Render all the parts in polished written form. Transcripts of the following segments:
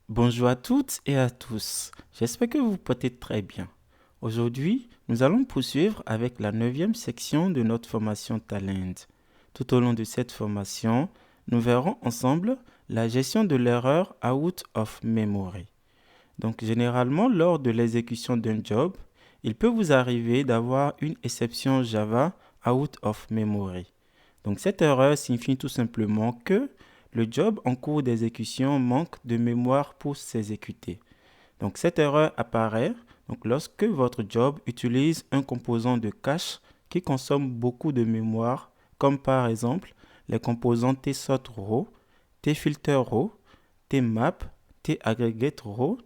Bonjour à toutes et à tous. J'espère que vous vous portez très bien. Aujourd'hui, nous allons poursuivre avec la neuvième section de notre formation Talent. Tout au long de cette formation, nous verrons ensemble la gestion de l'erreur out of memory. Donc, généralement, lors de l'exécution d'un job, il peut vous arriver d'avoir une exception Java out of memory. Donc, cette erreur signifie tout simplement que le job en cours d'exécution manque de mémoire pour s'exécuter. Donc, cette erreur apparaît lorsque votre job utilise un composant de cache qui consomme beaucoup de mémoire, comme par exemple les composants tsort_row, tfilter_row, tmap, taggregate_row,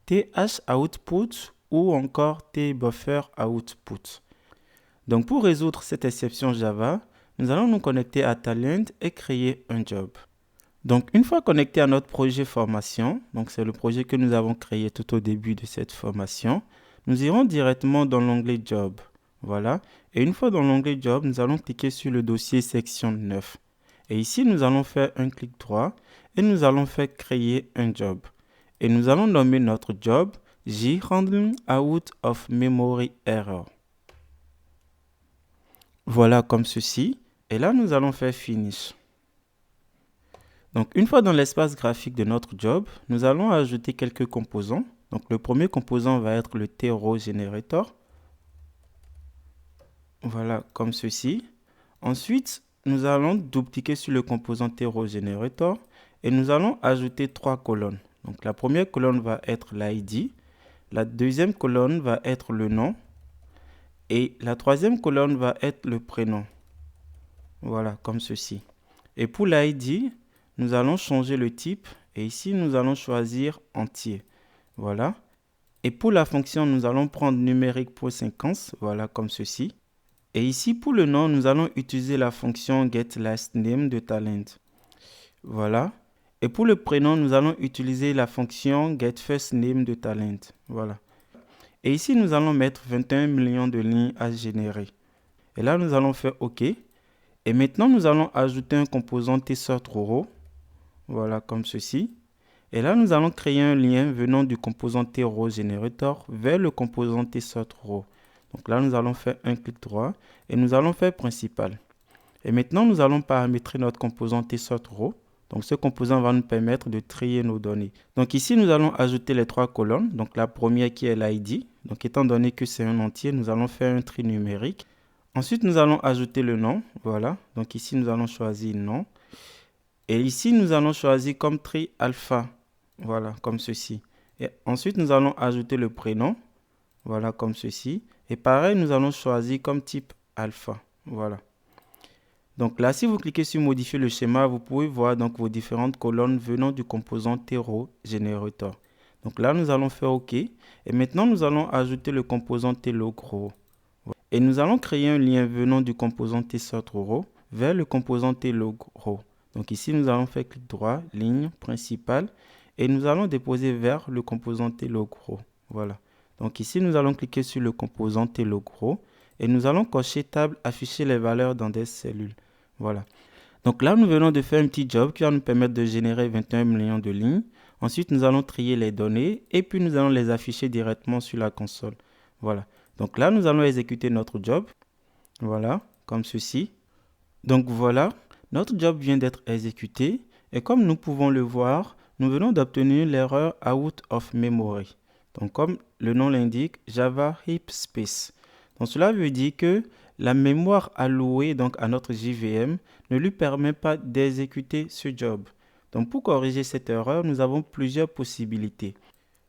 thoutput ou encore tbuffer_output. Donc, pour résoudre cette exception Java, nous allons nous connecter à Talent et créer un job. Donc, une fois connecté à notre projet formation, donc c'est le projet que nous avons créé tout au début de cette formation, nous irons directement dans l'onglet Job. Voilà. Et une fois dans l'onglet Job, nous allons cliquer sur le dossier section 9. Et ici, nous allons faire un clic droit et nous allons faire créer un job. Et nous allons nommer notre job JHandling Out of Memory Error. Voilà comme ceci. Et là, nous allons faire Finish. Donc, une fois dans l'espace graphique de notre job, nous allons ajouter quelques composants. Donc, le premier composant va être le tRow generator. Voilà, comme ceci. Ensuite, nous allons double-cliquer sur le composant tRow generator et nous allons ajouter trois colonnes. Donc, la première colonne va être l'ID. La deuxième colonne va être le nom. Et la troisième colonne va être le prénom. Voilà, comme ceci. Et pour l'ID, nous allons changer le type et ici, nous allons choisir entier. Voilà. Et pour la fonction, nous allons prendre numérique pour séquence. Voilà, comme ceci. Et ici, pour le nom, nous allons utiliser la fonction getLastName de Talent. Voilà. Et pour le prénom, nous allons utiliser la fonction getFirstName de Talent. Voilà. Et ici, nous allons mettre 21 millions de lignes à générer. Et là, nous allons faire OK. Et maintenant, nous allons ajouter un composant tsort_row. Voilà, comme ceci. Et là, nous allons créer un lien venant du composant tRow generator vers le composant tsort_row. Donc là, nous allons faire un clic droit et nous allons faire principal. Et maintenant, nous allons paramétrer notre composant tsort_row. Donc ce composant va nous permettre de trier nos données. Donc ici, nous allons ajouter les trois colonnes. Donc la première qui est l'ID. Donc étant donné que c'est un entier, nous allons faire un tri numérique. Ensuite, nous allons ajouter le nom. Voilà. Donc ici, nous allons choisir nom. Et ici, nous allons choisir comme tri alpha. Voilà, comme ceci. Et ensuite, nous allons ajouter le prénom. Voilà, comme ceci. Et pareil, nous allons choisir comme type alpha. Voilà. Donc là, si vous cliquez sur modifier le schéma, vous pouvez voir donc vos différentes colonnes venant du composant tRow generator. Donc là, nous allons faire OK. Et maintenant, nous allons ajouter le composant tLogRow. Et nous allons créer un lien venant du composant tsort_row vers le composant tLogRow. Donc ici, nous allons faire clic droit, ligne principale, et nous allons déposer vers le composant tLogRow. Voilà. Donc ici, nous allons cliquer sur le composant tLogRow et nous allons cocher table afficher les valeurs dans des cellules. Voilà. Donc là, nous venons de faire un petit job qui va nous permettre de générer 21 millions de lignes. Ensuite, nous allons trier les données et puis nous allons les afficher directement sur la console. Voilà. Donc là, nous allons exécuter notre job. Voilà, comme ceci. Donc voilà, notre job vient d'être exécuté et comme nous pouvons le voir, nous venons d'obtenir l'erreur out of memory. Donc comme le nom l'indique, Java Heap Space. Donc cela veut dire que la mémoire allouée donc à notre JVM ne lui permet pas d'exécuter ce job. Donc pour corriger cette erreur, nous avons plusieurs possibilités.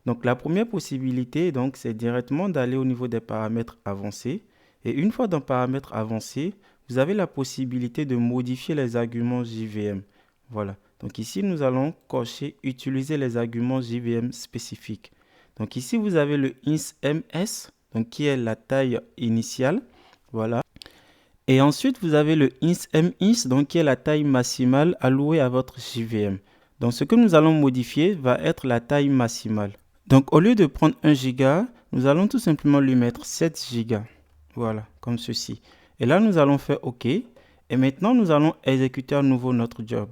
Donc la première possibilité, donc, c'est directement d'aller au niveau des paramètres avancés. Et une fois dans paramètres avancés, vous avez la possibilité de modifier les arguments JVM. Voilà. Donc ici, nous allons cocher utiliser les arguments JVM spécifiques. Donc ici, vous avez le ins_ms, donc qui est la taille initiale. Voilà. Et ensuite, vous avez le ins_ms, donc qui est la taille maximale allouée à votre JVM. Donc ce que nous allons modifier va être la taille maximale. Donc, au lieu de prendre 1 giga, nous allons tout simplement lui mettre 7 gigas. Voilà, comme ceci. Et là, nous allons faire OK. Et maintenant, nous allons exécuter à nouveau notre job.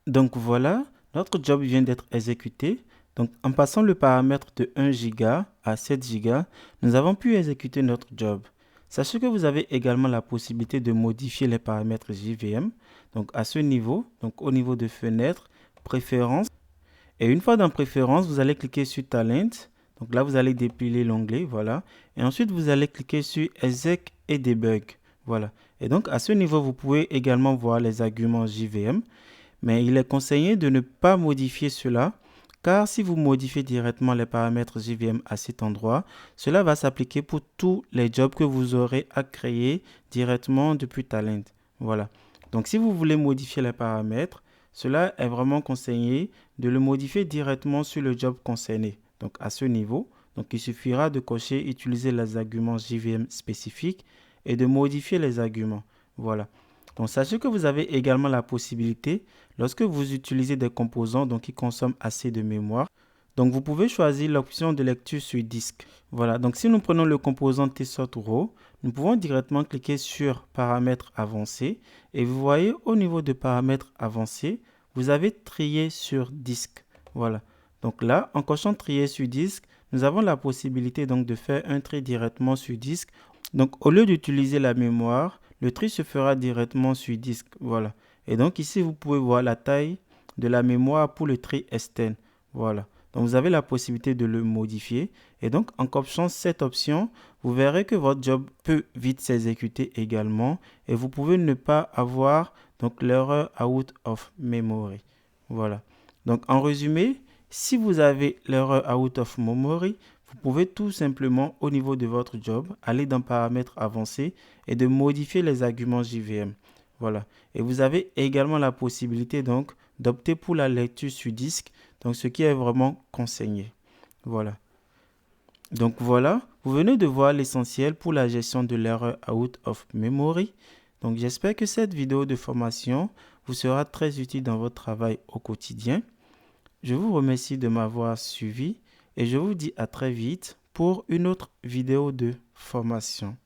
Donc voilà, notre job vient d'être exécuté. Donc, en passant le paramètre de 1 giga à 7 giga, nous avons pu exécuter notre job. Sachez que vous avez également la possibilité de modifier les paramètres JVM. Donc, à ce niveau, donc au niveau de fenêtre, préférences. Et une fois dans préférences, vous allez cliquer sur Talent. Donc là, vous allez dépiler l'onglet, voilà. Et ensuite, vous allez cliquer sur Exec et Debug, voilà. Et donc, à ce niveau, vous pouvez également voir les arguments JVM. Mais il est conseillé de ne pas modifier cela, car si vous modifiez directement les paramètres JVM à cet endroit, cela va s'appliquer pour tous les jobs que vous aurez à créer directement depuis Talent. Voilà. Donc, si vous voulez modifier les paramètres, cela est vraiment conseillé de le modifier directement sur le job concerné. Donc, à ce niveau, donc il suffira de cocher utiliser les arguments JVM spécifiques et de modifier les arguments. Voilà. Donc, sachez que vous avez également la possibilité, lorsque vous utilisez des composants donc, qui consomment assez de mémoire, donc vous pouvez choisir l'option de lecture sur disque. Voilà, donc si nous prenons le composant tsort-row, nous pouvons directement cliquer sur paramètres avancés et vous voyez au niveau de paramètres avancés, vous avez trié sur disque. Voilà, donc là, en cochant trier sur disque, nous avons la possibilité donc de faire un tri directement sur disque. Donc au lieu d'utiliser la mémoire, le tri se fera directement sur disque. Voilà. Et donc ici, vous pouvez voir la taille de la mémoire pour le tri externe. Voilà. Donc vous avez la possibilité de le modifier. Et donc en cochant cette option, vous verrez que votre job peut vite s'exécuter également. Et vous pouvez ne pas avoir donc l'erreur out of memory. Voilà. Donc en résumé, si vous avez l'erreur out of memory, vous pouvez tout simplement, au niveau de votre job, aller dans paramètres avancés et de modifier les arguments JVM. Voilà. Et vous avez également la possibilité donc d'opter pour la lecture sur disque, donc ce qui est vraiment conseillé. Voilà. Donc voilà, vous venez de voir l'essentiel pour la gestion de l'erreur out of memory. Donc j'espère que cette vidéo de formation vous sera très utile dans votre travail au quotidien. Je vous remercie de m'avoir suivi et je vous dis à très vite pour une autre vidéo de formation.